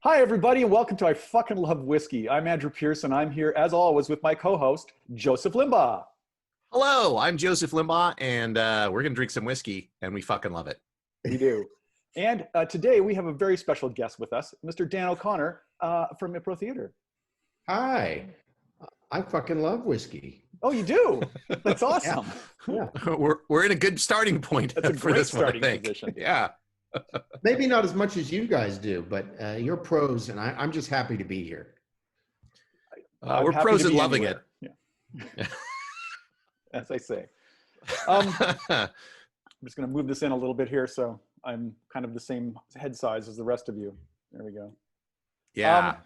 Hi, everybody, and welcome to I Fucking Love Whiskey. I'm Andrew Pierce, and I'm here, as always, with my co-host, Joseph Limbaugh. Hello, I'm Joseph Limbaugh, and we're going to drink some whiskey, and we fucking love it. We do. And today we have a very special guest with us, Mr. Dan O'Connor from Impro Theatre. Hi, I fucking love whiskey. Oh, you do? That's awesome. Yeah. We're in a good starting point. That's a for great this starting one, I think. position. Yeah. Maybe not as much as you guys do, but you're pros, and I'm just happy to be here. We're happy pros to at be loving anywhere. it. Yeah. As I say. I'm just going to move this in a little bit here, so I'm kind of the same head size as the rest of you. There we go. Yeah.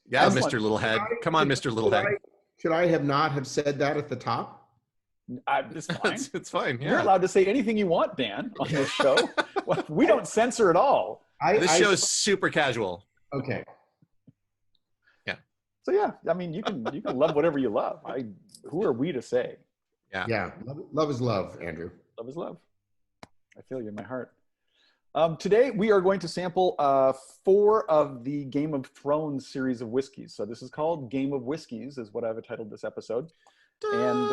Yeah, excellent. Mr. Littlehead. Come on, Mr. Littlehead. Should I have not have said that at the top? It's fine. It's fine. Yeah. You're allowed to say anything you want, Dan, on this show. We don't censor at all. This show is super casual. Okay. Yeah. So yeah, I mean, you can love whatever you love. Who are we to say? Yeah. Yeah. Love is love, Andrew. Love is love. I feel you in my heart. Today we are going to sample 4 of the Game of Thrones series of whiskeys. So this is called Game of Whiskies, is what I've titled this episode. And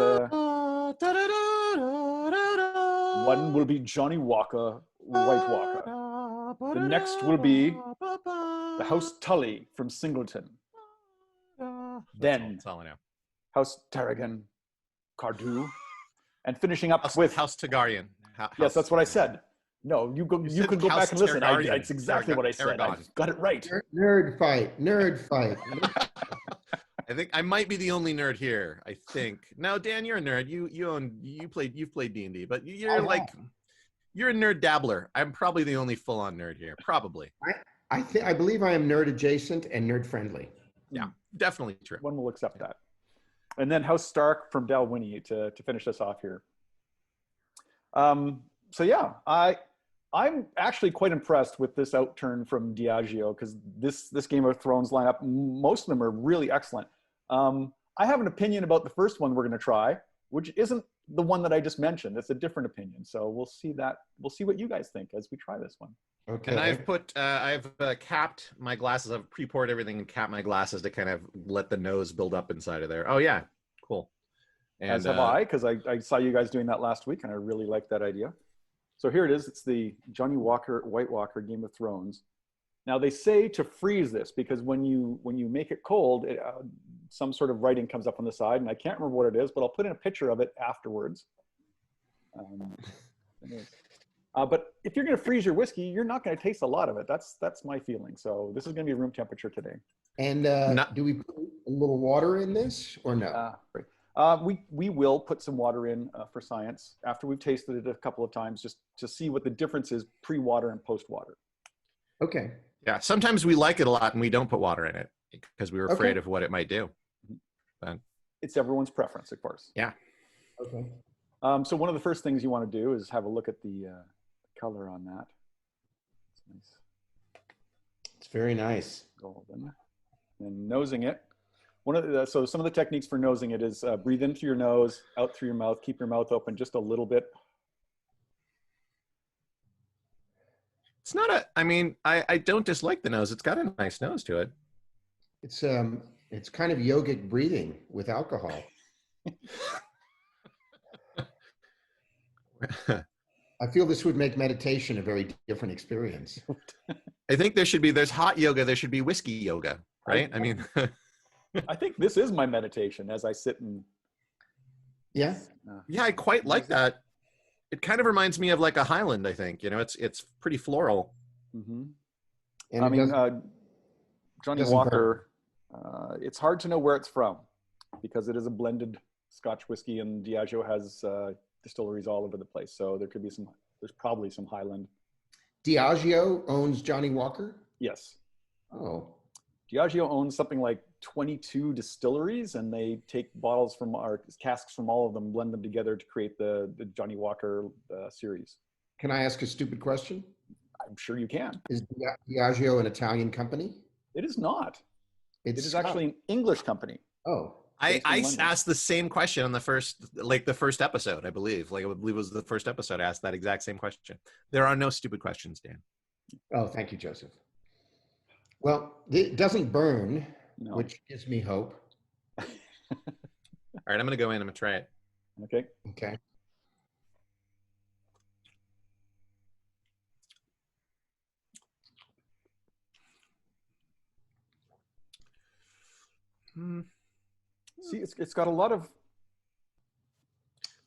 one will be Johnnie Walker, White Walker. The next will be the House Tully from Singleton. Then That's all I know. House Targaryan, Cardhu, and finishing up with House Targaryan. Yes, that's what I said. No, you could go back and listen. It's exactly what I said. I got it right. Nerd fight. I think I might be the only nerd here. I think. No, Dan, you're a nerd. You've played D&D, but you're a nerd dabbler. I'm probably the only full-on nerd here. Probably. I believe I am nerd adjacent and nerd friendly. Yeah, definitely true. One will accept that. And then House Stark from Dalwhinnie to finish us off here. So yeah, I'm actually quite impressed with this outturn from Diageo, because this Game of Thrones lineup, most of them are really excellent. I have an opinion about the first one we're going to try, which isn't the one that I just mentioned. It's a different opinion. So we'll see what you guys think as we try this one. Okay. And I've capped my glasses. I've pre-poured everything and capped my glasses to kind of let the nose build up inside of there. Oh yeah, cool. And, as have I, because I saw you guys doing that last week, and I really liked that idea. So here it is. It's the Johnnie Walker, White Walker Game of Thrones. Now they say to freeze this because when you make it cold, some sort of writing comes up on the side, and I can't remember what it is, but I'll put in a picture of it afterwards. But if you're going to freeze your whiskey, you're not going to taste a lot of it. That's my feeling. So this is going to be room temperature today. And do we put a little water in this or no? Right. We will put some water in for science after we've tasted it a couple of times, just to see what the difference is pre-water and post-water. Okay. Yeah, sometimes we like it a lot and we don't put water in it because we were afraid of what it might do. But it's everyone's preference, of course. Yeah. Okay. So one of the first things you want to do is have a look at the color on that. It's nice. It's very nice. Golden. And nosing it. So some of the techniques for nosing it is breathe in through your nose, out through your mouth, keep your mouth open just a little bit. It's not I don't dislike the nose. It's got a nice nose to it. It's kind of yogic breathing with alcohol. I feel this would make meditation a very different experience. I think there's hot yoga, there should be whiskey yoga, right? I think this is my meditation as I sit and... Yeah? Yeah, I quite like that. It kind of reminds me of like a Highland, I think. It's pretty floral. Mm-hmm. And I mean, Johnnie Walker, it's hard to know where it's from because it is a blended Scotch whiskey, and Diageo has distilleries all over the place. So there's probably some Highland. Diageo owns Johnnie Walker? Yes. Oh. Diageo owns something like 22 distilleries, and they take bottles from our casks from all of them, blend them together to create the Johnnie Walker series. Can I ask a stupid question? I'm sure you can. Is Diageo an Italian company? It is not. It is not. actually an English company. Oh. I asked the same question on the first episode, I believe. I believe it was the first episode I asked that exact same question. There are no stupid questions, Dan. Oh, thank you, Joseph. Well, it doesn't burn, No. which gives me hope. All right, I'm gonna go in. I'm gonna try it. Okay. Okay. See, it's got a lot of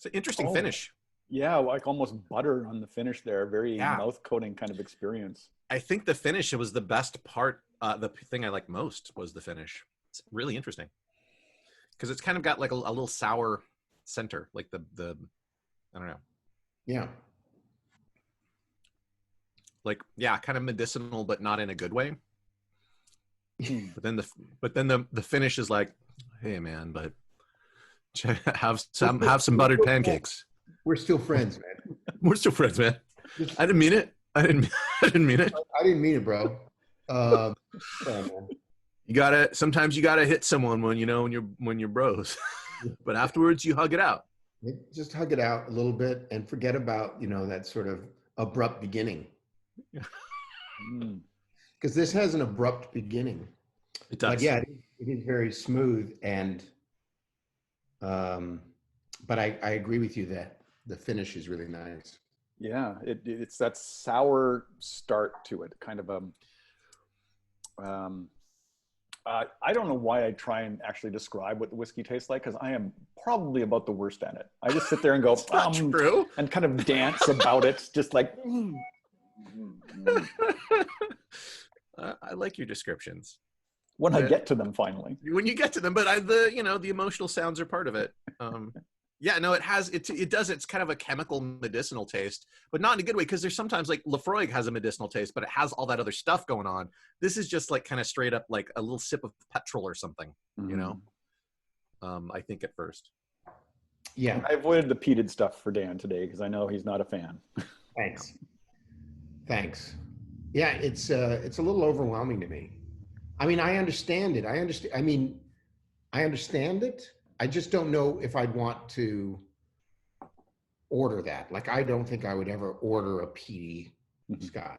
It's an interesting finish. Yeah, like almost butter on the finish there. Very Yeah. mouth coating kind of experience. I think the finish was the best part. The thing I like most was the finish. It's really interesting because it's kind of got like a little sour center, like the I don't know, Yeah. like kind of medicinal, but not in a good way. But then the finish is like, hey man, but have some buttered pancakes. We're still friends, man. We're still friends, man. I didn't mean it. I didn't mean it. I didn't mean it, bro. Yeah, man. Sometimes you gotta hit someone when you're bros, but afterwards you hug it out. Just hug it out a little bit and forget about, that sort of abrupt beginning. Because this has an abrupt beginning. It does. But yeah, it is very smooth and, but I agree with you that the finish is really nice. Yeah, it's that sour start to it, kind of I don't know why I try and actually describe what the whiskey tastes like, because I am probably about the worst at it. I just sit there and go, true. and kind of dance about it, just like. I like your descriptions. When I get to them, finally. When you get to them, but the emotional sounds are part of it. Yeah, no, it does. It's kind of a chemical medicinal taste, but not in a good way, because there's sometimes like Lafroig has a medicinal taste, but it has all that other stuff going on. This is just like kind of straight up like a little sip of petrol or something, I think at first. Yeah. I avoided the peated stuff for Dan today because I know he's not a fan. Thanks. Yeah, it's a little overwhelming to me. I mean, I understand it. I understand it. I just don't know if I'd want to order that. Like, I don't think I would ever order a peaty scotch.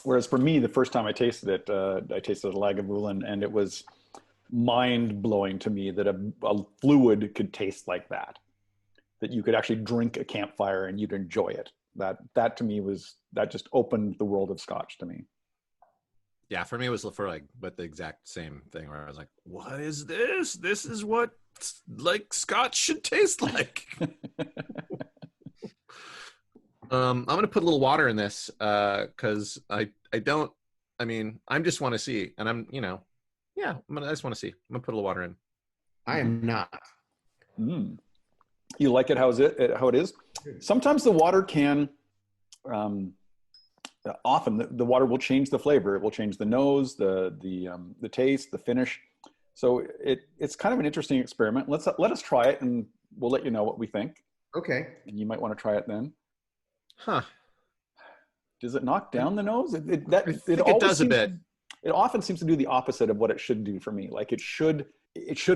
Whereas for me, the first time I tasted it, I tasted a Lagavulin, and it was mind-blowing to me that a fluid could taste like that. That you could actually drink a campfire and you'd enjoy it. That to me that just opened the world of scotch to me. Yeah, for me it was Lafroig, but the exact same thing where I was like, what is this? This is what like scotch should taste like. I'm gonna put a little water in this because I just want to see, and I just want to see. I'm gonna put a little water in. I am not. You like it how it is? Sometimes the water can, often the water will change the flavor. It will change the nose, the taste, the finish. So it's kind of an interesting experiment. Let us try it, and we'll let you know what we think. Okay. And you might want to try it then. Huh? Does it knock down the nose? It does a bit. It often seems to do the opposite of what it should do for me. Like it should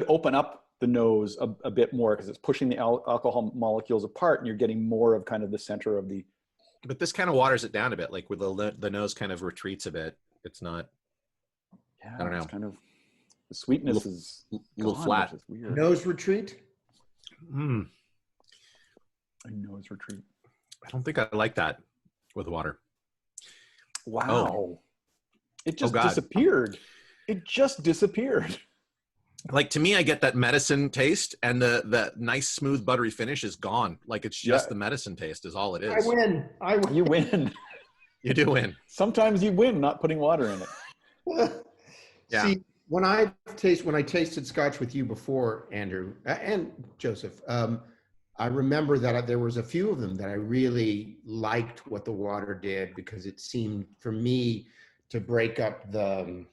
open up the nose a bit more because it's pushing the alcohol molecules apart, and you're getting more of kind of the center of the. But this kind of waters it down a bit, like with the nose kind of retreats a bit. It's not. Yeah, I don't know. It's kind of the sweetness is a little flat. Which is weird. Nose retreat. A nose retreat. I don't think I like that with water. Wow. Oh. It just disappeared. It just disappeared. Like, to me, I get that medicine taste, and the nice, smooth, buttery finish is gone. Like, it's just the medicine taste is all it is. I win. You win. You do win. Sometimes you win not putting water in it. Yeah. See, when I tasted scotch with you before, Andrew and Joseph, I remember that there was a few of them that I really liked what the water did, because it seemed for me to break up the,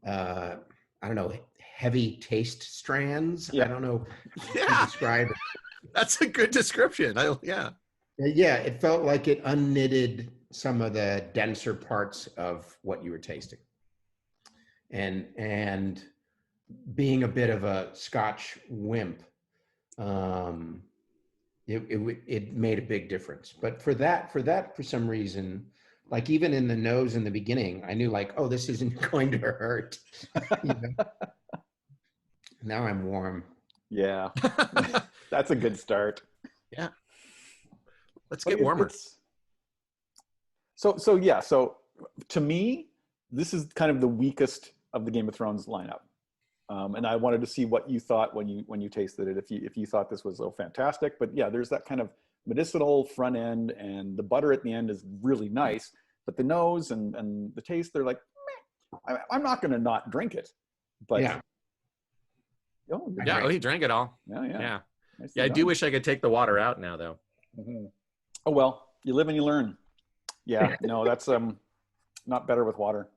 I don't know, heavy taste strands. Yeah. I don't know how to describe it. That's a good description. Yeah, it felt like it unknitted some of the denser parts of what you were tasting. And being a bit of a Scotch wimp, it made a big difference. But for some reason, Like even in the nose in the beginning, I knew like, oh, this isn't going to hurt. You know? Now I'm warm. Yeah, that's a good start. Yeah. Let's get warmer. So to me, this is kind of the weakest of the Game of Thrones lineup. And I wanted to see what you thought when you tasted it, if you thought this was fantastic. But yeah, there's that kind of medicinal front end, and the butter at the end is really nice. But the nose and the taste, they're like, meh. I'm not going to not drink it. But yeah, he drank it all. Yeah. Yeah, I do wish I could take the water out now, though. Mm-hmm. Oh well, you live and you learn. Yeah, no, that's not better with water.